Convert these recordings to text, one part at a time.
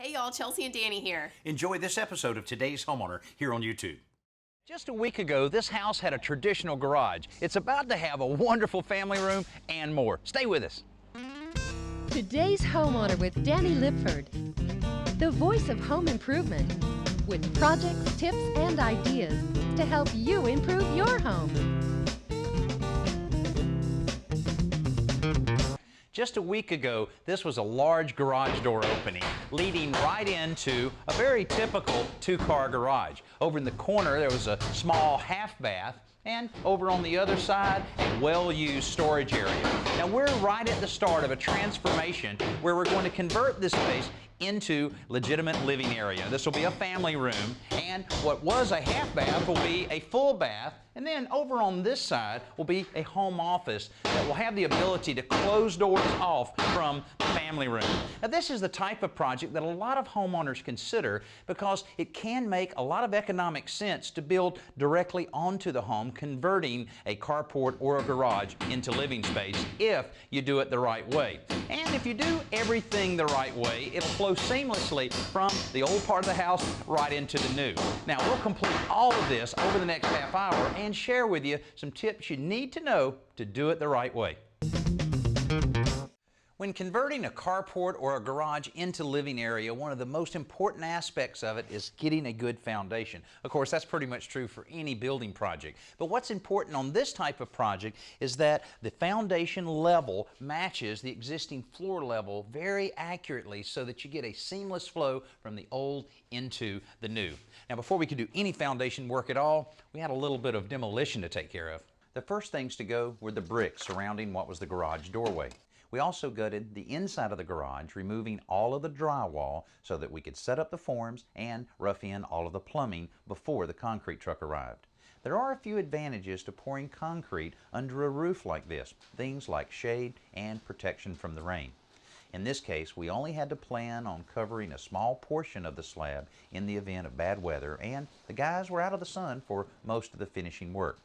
Hey y'all, Chelsea and Danny here. Enjoy this episode of Today's Homeowner here on YouTube. Just a week ago, this house had a traditional garage. It's about to have a wonderful family room and more. Stay with us. Today's Homeowner with Danny Lipford, the voice of home improvement, with projects, tips, and ideas to help you improve your home. Just a week ago, this was a large garage door opening leading right into a very typical two-car garage. Over in the corner, there was a small half bath, and over on the other side, a well-used storage area. Now we're right at the start of a transformation where we're going to convert this space into legitimate living area. This will be a family room, and what was a half bath will be a full bath, and then over on this side will be a home office that will have the ability to close doors off from the family room. Now this is the type of project that a lot of homeowners consider because it can make a lot of economic sense to build directly onto the home, converting a carport or a garage into living space if you do it the right way. And if you do everything the right way, it'll flow seamlessly from the old part of the house right into the new. Now we'll complete all of this over the next half hour and share with you some tips you need to know to do it the right way. When converting a carport or a garage into living area, one of the most important aspects of it is getting a good foundation. Of course, that's pretty much true for any building project. But what's important on this type of project is that the foundation level matches the existing floor level very accurately so that you get a seamless flow from the old into the new. Now, before we could do any foundation work at all, we had a little bit of demolition to take care of. The first things to go were the bricks surrounding what was the garage doorway. We also gutted the inside of the garage, removing all of the drywall so that we could set up the forms and rough in all of the plumbing before the concrete truck arrived. There are a few advantages to pouring concrete under a roof like this, things like shade and protection from the rain. In this case, we only had to plan on covering a small portion of the slab in the event of bad weather, and the guys were out of the sun for most of the finishing work.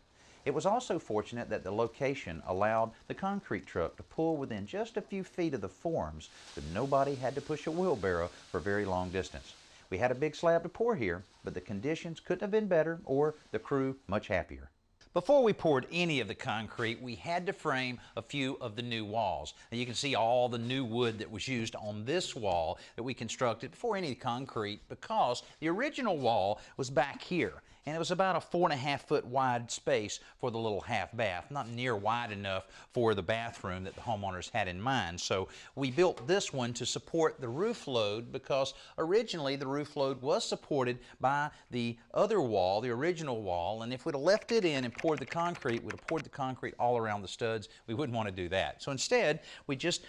It was also fortunate that the location allowed the concrete truck to pull within just a few feet of the forms, so nobody had to push a wheelbarrow for a very long distance. We had a big slab to pour here, but the conditions couldn't have been better or the crew much happier. Before we poured any of the concrete, we had to frame a few of the new walls. And you can see all the new wood that was used on this wall that we constructed before any concrete, because the original wall was back here. And it was about a 4.5 foot wide space for the little half bath, not near wide enough for the bathroom that the homeowners had in mind. So we built this one to support the roof load, because originally the roof load was supported by the other wall, the original wall, and if we'd have left it in and poured the concrete, we'd have poured the concrete all around the studs. We wouldn't want to do that. So instead, we just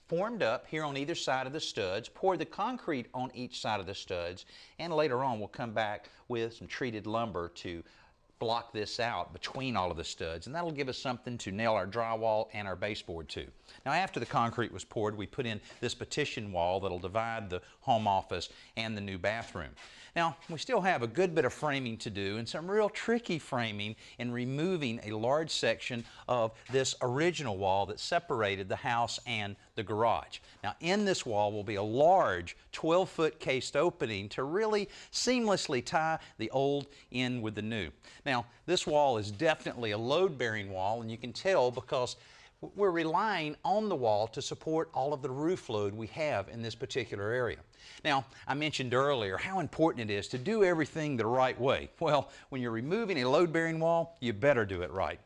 formed up here on either side of the studs, poured the concrete on each side of the studs, and later on we'll come back with some treated lumber to block this out between all of the studs, and that'll give us something to nail our drywall and our baseboard to. Now after the concrete was poured, we put in this partition wall that'll divide the home office and the new bathroom. Now we still have a good bit of framing to do, and some real tricky framing in removing a large section of this original wall that separated the house and the garage. Now in this wall will be a large 12-foot cased opening to really seamlessly tie the old in with the new. Now this wall is definitely a load-bearing wall, and you can tell because we're relying on the wall to support all of the roof load we have in this particular area. Now, I mentioned earlier how important it is to do everything the right way. Well, when you're removing a load-bearing wall, you better do it right.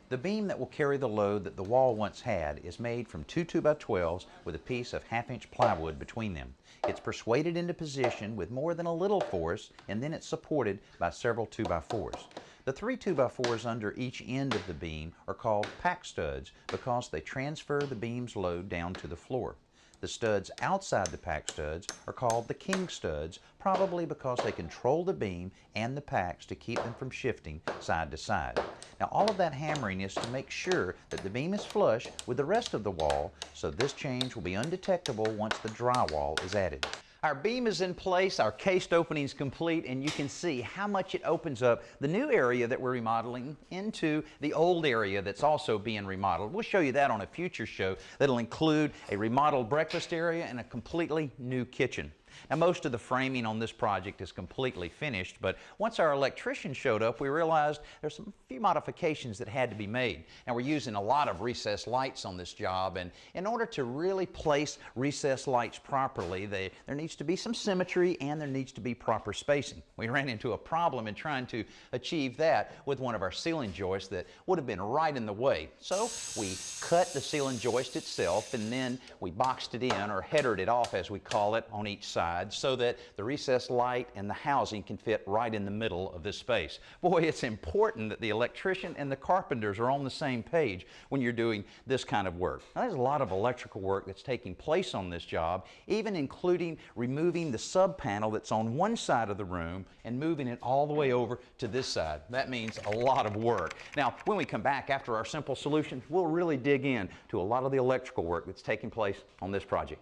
The beam that will carry the load that the wall once had is made from two 2x12s with a piece of 1/2-inch plywood between them. It's persuaded into position with more than a little force, and then it's supported by several 2x4s. The 3 2x4s under each end of the beam are called pack studs because they transfer the beam's load down to the floor. The studs outside the pack studs are called the king studs, probably because they control the beam and the packs to keep them from shifting side to side. Now all of that hammering is to make sure that the beam is flush with the rest of the wall, so this change will be undetectable once the drywall is added. Our beam is in place, our cased opening is complete, and you can see how much it opens up the new area that we're remodeling into the old area that's also being remodeled. We'll show you that on a future show that'll include a remodeled breakfast area and a completely new kitchen. Now, most of the framing on this project is completely finished, but once our electrician showed up, we realized there's some few modifications that had to be made. Now, we're using a lot of recessed lights on this job, and in order to really place recessed lights properly, there needs to be some symmetry and there needs to be proper spacing. We ran into a problem in trying to achieve that with one of our ceiling joists that would have been right in the way. So we cut the ceiling joist itself, and then we boxed it in, or headered it off as we call it, on each side, so that the recessed light and the housing can fit right in the middle of this space. Boy, it's important that the electrician and the carpenters are on the same page when you're doing this kind of work. Now, there's a lot of electrical work that's taking place on this job, even including removing the sub panel that's on one side of the room and moving it all the way over to this side. That means a lot of work. Now, when we come back after our simple solutions, we'll really dig in to a lot of the electrical work that's taking place on this project.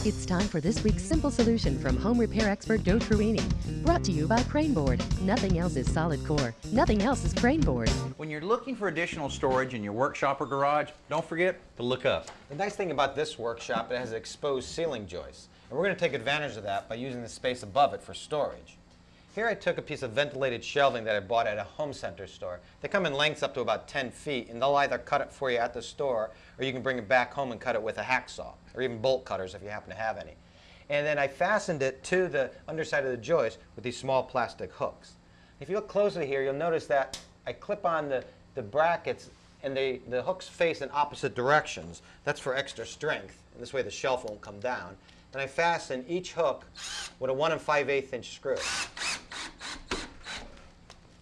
It's time for this week's simple solution from home repair expert Joe Truini. Brought to you by Crane Board. Nothing else is solid core. Nothing else is Crane Board. When you're looking for additional storage in your workshop or garage, don't forget to look up. The nice thing about this workshop, it has exposed ceiling joists. And we're going to take advantage of that by using the space above it for storage. Here I took a piece of ventilated shelving that I bought at a home center store. They come in lengths up to about 10 feet, and they'll either cut it for you at the store, or you can bring it back home and cut it with a hacksaw, or even bolt cutters if you happen to have any. And then I fastened it to the underside of the joist with these small plastic hooks. If you look closely here, you'll notice that I clip on the brackets, and the hooks face in opposite directions. That's for extra strength, and this way the shelf won't come down. And I fasten each hook with a 1 5/8 inch screw.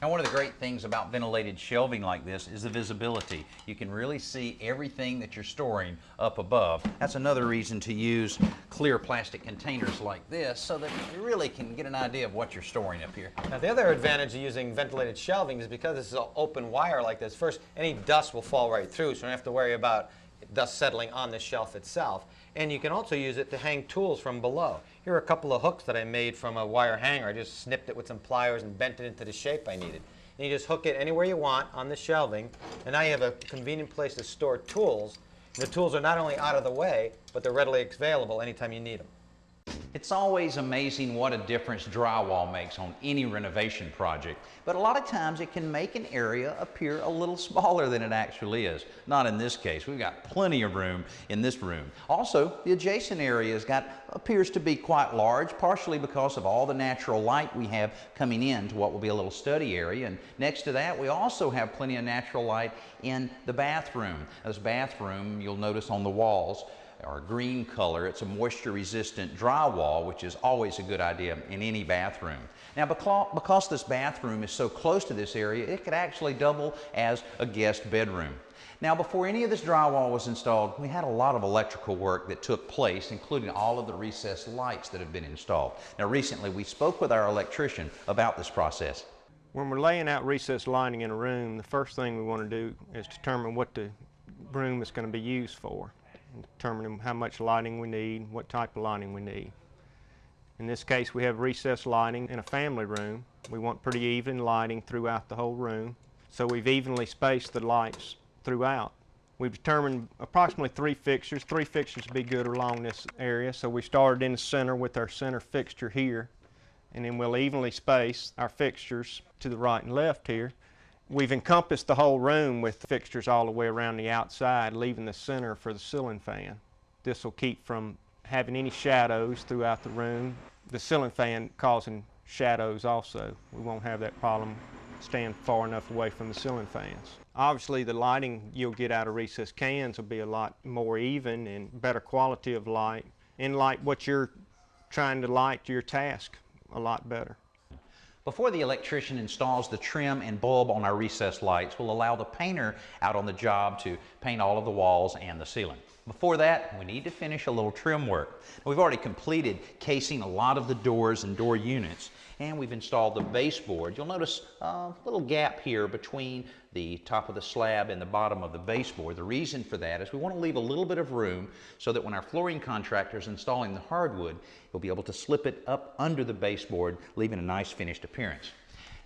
Now, one of the great things about ventilated shelving like this is the visibility. You can really see everything that you're storing up above. That's another reason to use clear plastic containers like this, so that you really can get an idea of what you're storing up here. Now, the other advantage of using ventilated shelving is because this is an open wire like this. First, any dust will fall right through, so you don't have to worry about dust settling on the shelf itself. And you can also use it to hang tools from below. Here are a couple of hooks that I made from a wire hanger. I just snipped it with some pliers and bent it into the shape I needed. And you just hook it anywhere you want on the shelving, and now you have a convenient place to store tools. And the tools are not only out of the way, but they're readily available anytime you need them. It's always amazing what a difference drywall makes on any renovation project, but a lot of times it can make an area appear a little smaller than it actually is. Not in this case. We've got plenty of room in this room. Also, the adjacent area appears to be quite large, partially because of all the natural light we have coming in to what will be a little study area. And next to that, we also have plenty of natural light in the bathroom. This bathroom, you'll notice on the walls, or green color. It's a moisture-resistant drywall, which is always a good idea in any bathroom. Now, because this bathroom is so close to this area, it could actually double as a guest bedroom. Now, before any of this drywall was installed, we had a lot of electrical work that took place, including all of the recessed lights that have been installed. Now, recently, we spoke with our electrician about this process. When we're laying out recessed lighting in a room, the first thing we want to do is determine what the room is going to be used for. Determining how much lighting we need, what type of lighting we need. In this case, we have recessed lighting in a family room. We want pretty even lighting throughout the whole room, so we've evenly spaced the lights throughout. We've determined approximately 3 fixtures. 3 fixtures would be good along this area, so we started in the center with our center fixture here, and then we'll evenly space our fixtures to the right and left here. We've encompassed the whole room with fixtures all the way around the outside, leaving the center for the ceiling fan. This will keep from having any shadows throughout the room. The ceiling fan causing shadows also. We won't have that problem staying far enough away from the ceiling fans. Obviously, the lighting you'll get out of recessed cans will be a lot more even and better quality of light, and light what you're trying to light to your task a lot better. Before the electrician installs the trim and bulb on our recessed lights, we'll allow the painter out on the job to paint all of the walls and the ceiling. Before that, we need to finish a little trim work. We've already completed casing a lot of the doors and door units, and we've installed the baseboard. You'll notice a little gap here between the top of the slab and the bottom of the baseboard. The reason for that is we want to leave a little bit of room so that when our flooring contractor is installing the hardwood, he'll be able to slip it up under the baseboard, leaving a nice finished appearance.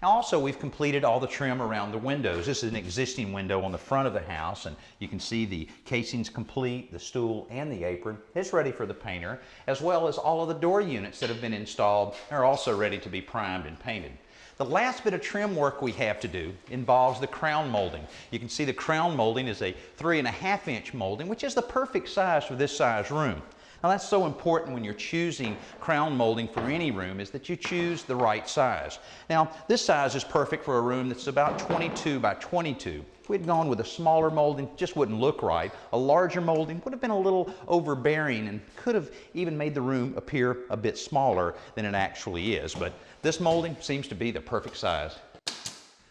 Now also, we've completed all the trim around the windows. This is an existing window on the front of the house, and you can see the casing's complete, the stool and the apron. It's ready for the painter, as well as all of the door units that have been installed are also ready to be primed and painted. The last bit of trim work we have to do involves the crown molding. You can see the crown molding is a 3.5-inch molding, which is the perfect size for this size room. Now that's so important when you're choosing crown molding for any room, is that you choose the right size. Now this size is perfect for a room that's about 22 by 22. If we'd gone with a smaller molding, it just wouldn't look right. A larger molding would have been a little overbearing and could have even made the room appear a bit smaller than it actually is. But this molding seems to be the perfect size.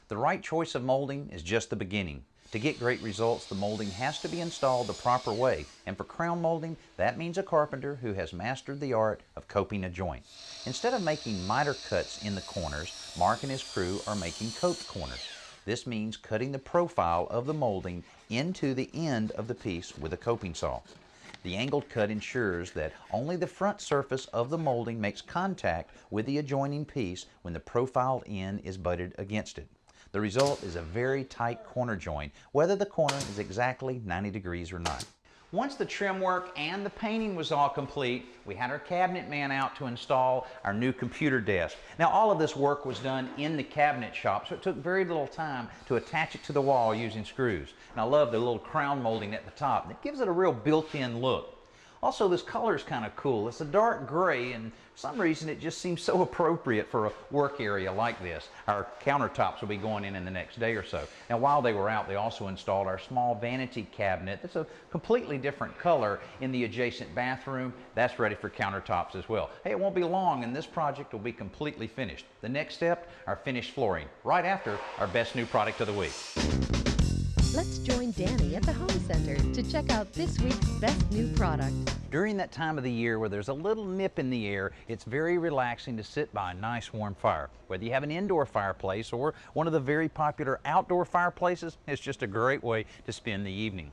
The right choice of molding is just the beginning. To get great results, the molding has to be installed the proper way. And for crown molding, that means a carpenter who has mastered the art of coping a joint. Instead of making miter cuts in the corners, Mark and his crew are making coped corners. This means cutting the profile of the molding into the end of the piece with a coping saw. The angled cut ensures that only the front surface of the molding makes contact with the adjoining piece when the profiled end is butted against it. The result is a very tight corner joint, whether the corner is exactly 90 degrees or not. Once the trim work and the painting was all complete, we had our cabinet man out to install our new computer desk. Now all of this work was done in the cabinet shop, so it took very little time to attach it to the wall using screws. And I love the little crown molding at the top. It gives it a real built-in look. Also, this color is kind of cool. It's a dark gray, and for some reason it just seems so appropriate for a work area like this. Our countertops will be going in the next day or so. Now, while they were out, they also installed our small vanity cabinet that's a completely different color in the adjacent bathroom. That's ready for countertops as well. Hey, it won't be long, and this project will be completely finished. The next step, our finished flooring, right after our best new product of the week. Let's join Danny at the Home Center to check out this week's best new product. During that time of the year where there's a little nip in the air, it's very relaxing to sit by a nice warm fire. Whether you have an indoor fireplace or one of the very popular outdoor fireplaces, it's just a great way to spend the evening.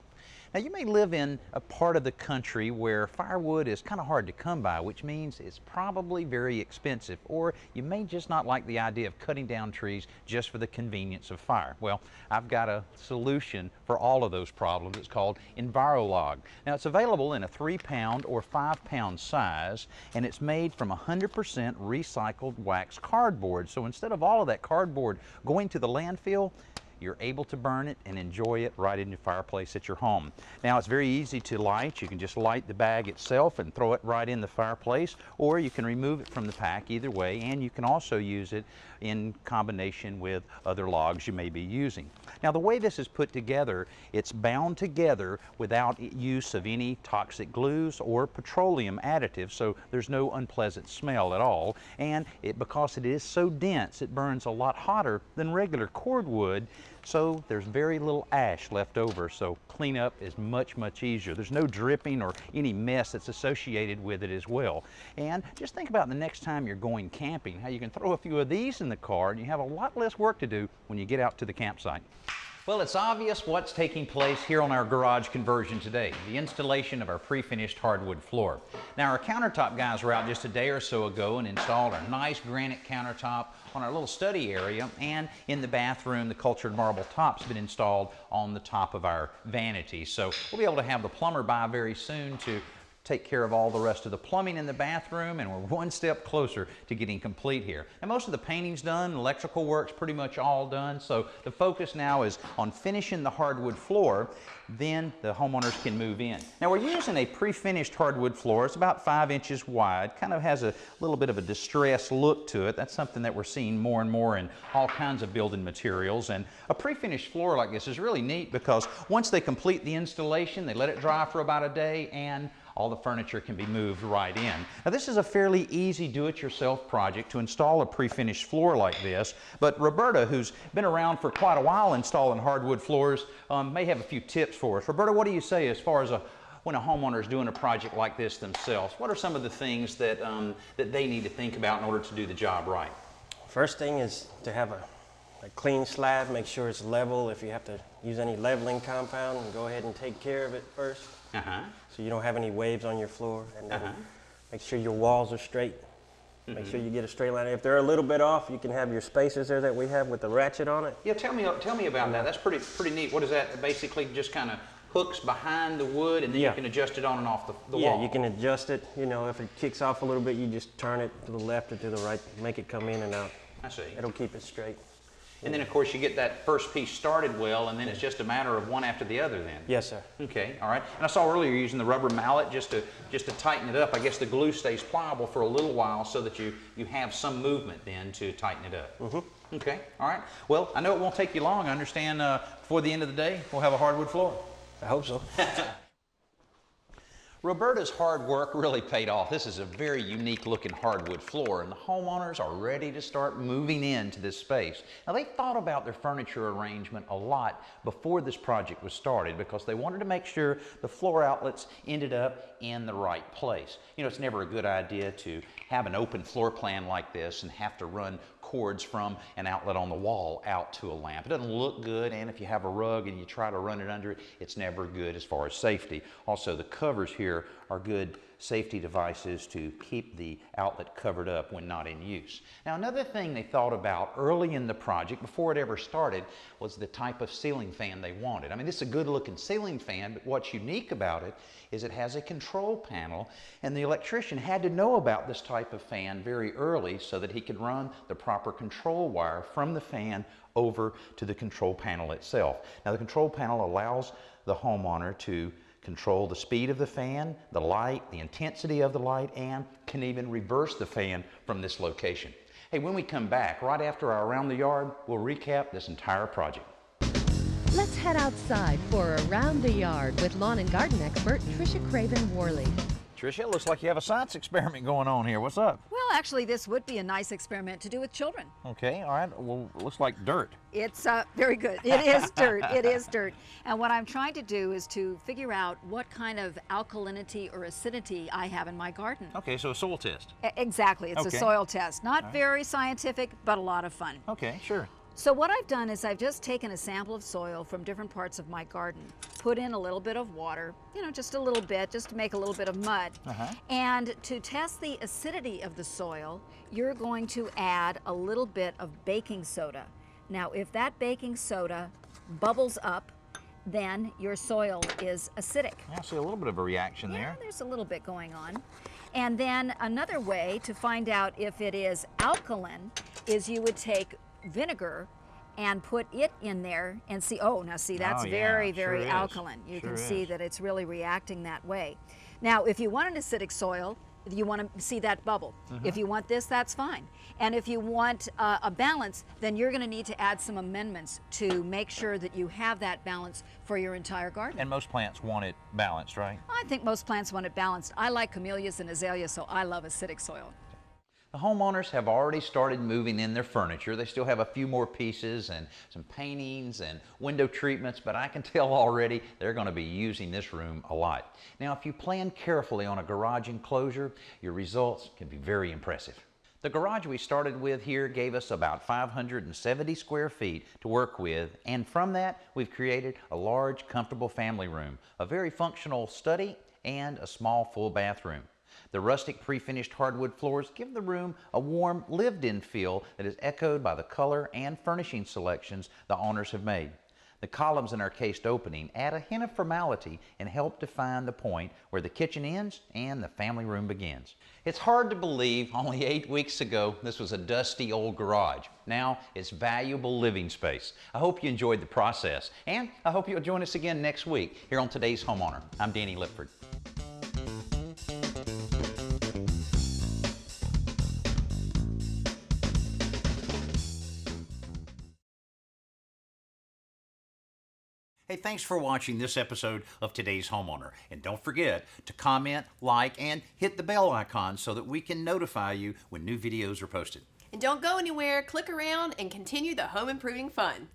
Now, you may live in a part of the country where firewood is kind of hard to come by, which means it's probably very expensive, or you may just not like the idea of cutting down trees just for the convenience of fire. Well, I've got a solution for all of those problems. It's called EnviroLog. Now, it's available in a 3-pound or 5-pound size, and it's made from 100% recycled wax cardboard. So instead of all of that cardboard going to the landfill, you're able to burn it and enjoy it right in your fireplace at your home. Now, it's very easy to light. You can just light the bag itself and throw it right in the fireplace, or you can remove it from the pack, either way, and you can also use it in combination with other logs you may be using. Now, the way this is put together, it's bound together without use of any toxic glues or petroleum additives, so there's no unpleasant smell at all. And because it is so dense, it burns a lot hotter than regular cordwood, so there's very little ash left over, so cleanup is much easier. There's no dripping or any mess that's associated with it as well. And just think about the next time you're going camping, how you can throw a few of these in the car and you have a lot less work to do when you get out to the campsite. Well, it's obvious what's taking place here on our garage conversion today, the installation of our pre-finished hardwood floor. Now, our countertop guys were out just a day or so ago and installed our nice granite countertop on our little study area, and in the bathroom, the cultured marble top's been installed on the top of our vanity. So we'll be able to have the plumber by very soon to take care of all the rest of the plumbing in the bathroom, and we're one step closer to getting complete here. And most of the painting's done, electrical work's pretty much all done, so the focus now is on finishing the hardwood floor, then the homeowners can move in. Now, we're using a pre-finished hardwood floor. It's about 5 inches wide, kind of has a little bit of a distressed look to it. That's something that we're seeing more and more in all kinds of building materials, and a pre-finished floor like this is really neat because once they complete the installation, they let it dry for about a day, and all the furniture can be moved right in. Now, this is a fairly easy do-it-yourself project to install a pre-finished floor like this, but Roberta, who's been around for quite a while installing hardwood floors, may have a few tips for us. Roberta, what do you say as far as when a homeowner is doing a project like this themselves? What are some of the things that, that they need to think about in order to do the job right? First thing is to have a clean slab, make sure it's level. If you have to use any leveling compound, go ahead and take care of it first. So you don't have any waves on your floor, and then make sure your walls are straight. Make sure you get a straight line. If they're a little bit off, you can have your spacers there that we have with the ratchet on it. Yeah, tell me about that. That's pretty neat. What is that? Basically just kind of hooks behind the wood, and then you can adjust it on and off the wall. Yeah, you can adjust it. You know, if it kicks off a little bit, you just turn it to the left or to the right, make it come in and out. I see. It'll keep it straight. And then, of course, you get that first piece started well, and then it's just a matter of one after the other then. Yes, sir. Okay, all right. And I saw earlier you're using the rubber mallet just to tighten it up. I guess the glue stays pliable for a little while so that you have some movement then to tighten it up. Mm-hmm. Okay, all right. Well, I know it won't take you long. I understand before the end of the day, we'll have a hardwood floor. I hope so. Roberta's hard work really paid off. This is a very unique looking hardwood floor, and the homeowners are ready to start moving into this space. Now, they thought about their furniture arrangement a lot before this project was started because they wanted to make sure the floor outlets ended up in the right place. You know, it's never a good idea to have an open floor plan like this and have to run cords from an outlet on the wall out to a lamp. It doesn't look good, and if you have a rug and you try to run it under it, it's never good as far as safety. Also, the covers here are good safety devices to keep the outlet covered up when not in use. Now, another thing they thought about early in the project, before it ever started, was the type of ceiling fan they wanted. I mean, this is a good looking ceiling fan, but what's unique about it is it has a control panel, and the electrician had to know about this type of fan very early so that he could run the proper control wire from the fan over to the control panel itself. Now, the control panel allows the homeowner to control the speed of the fan, the light, the intensity of the light, and can even reverse the fan from this location. Hey, when we come back, right after our Around the Yard, we'll recap this entire project. Let's head outside for Around the Yard with lawn and garden expert Tricia Craven-Worley. Tricia, it looks like you have a science experiment going on here. What's up? Well, actually, this would be a nice experiment to do with children. Okay, all right. Well, it looks like dirt. It's very good. It is dirt. It is dirt. And what I'm trying to do is to figure out what kind of alkalinity or acidity I have in my garden. Okay, so a soil test. Exactly. It's a Okay. soil test. Not very scientific, but a lot of fun. Okay, sure. So what I've done is I've just taken a sample of soil from different parts of my garden, put in a little bit of water, you know, just a little bit, just to make a little bit of mud. And to test the acidity of the soil, you're going to add a little bit of baking soda. Now, if that baking soda bubbles up, then your soil is acidic. I see a little bit of a reaction Yeah, there. there's a little bit going on. And then another way to find out if it is alkaline is you would take vinegar and put it in there and see, oh, now see, that's Oh, yeah, very, sure very is. alkaline. You Sure can see is. that it's really reacting that way. Now, if you want an acidic soil, you want to see that bubble. If you want this, that's fine. And if you want a balance, then you're going to need to add some amendments to make sure that you have that balance for your entire garden. And most plants want it balanced, right? I think most plants want it balanced. I like camellias and azaleas, so I love acidic soil. The homeowners have already started moving in their furniture. They still have a few more pieces and some paintings and window treatments, but I can tell already they're going to be using this room a lot. Now, if you plan carefully on a garage enclosure, your results can be very impressive. The garage we started with here gave us about 570 square feet to work with, and from that, we've created a large, comfortable family room, a very functional study, and a small full bathroom. The rustic pre-finished hardwood floors give the room a warm, lived-in feel that is echoed by the color and furnishing selections the owners have made. The columns in our cased opening add a hint of formality and help define the point where the kitchen ends and the family room begins. It's hard to believe only 8 weeks ago this was a dusty old garage. Now it's valuable living space. I hope you enjoyed the process, and I hope you'll join us again next week here on Today's Homeowner. I'm Danny Lipford. Hey, thanks for watching this episode of Today's Homeowner. And don't forget to comment, like, and hit the bell icon so that we can notify you when new videos are posted. And don't go anywhere, click around and continue the home improving fun.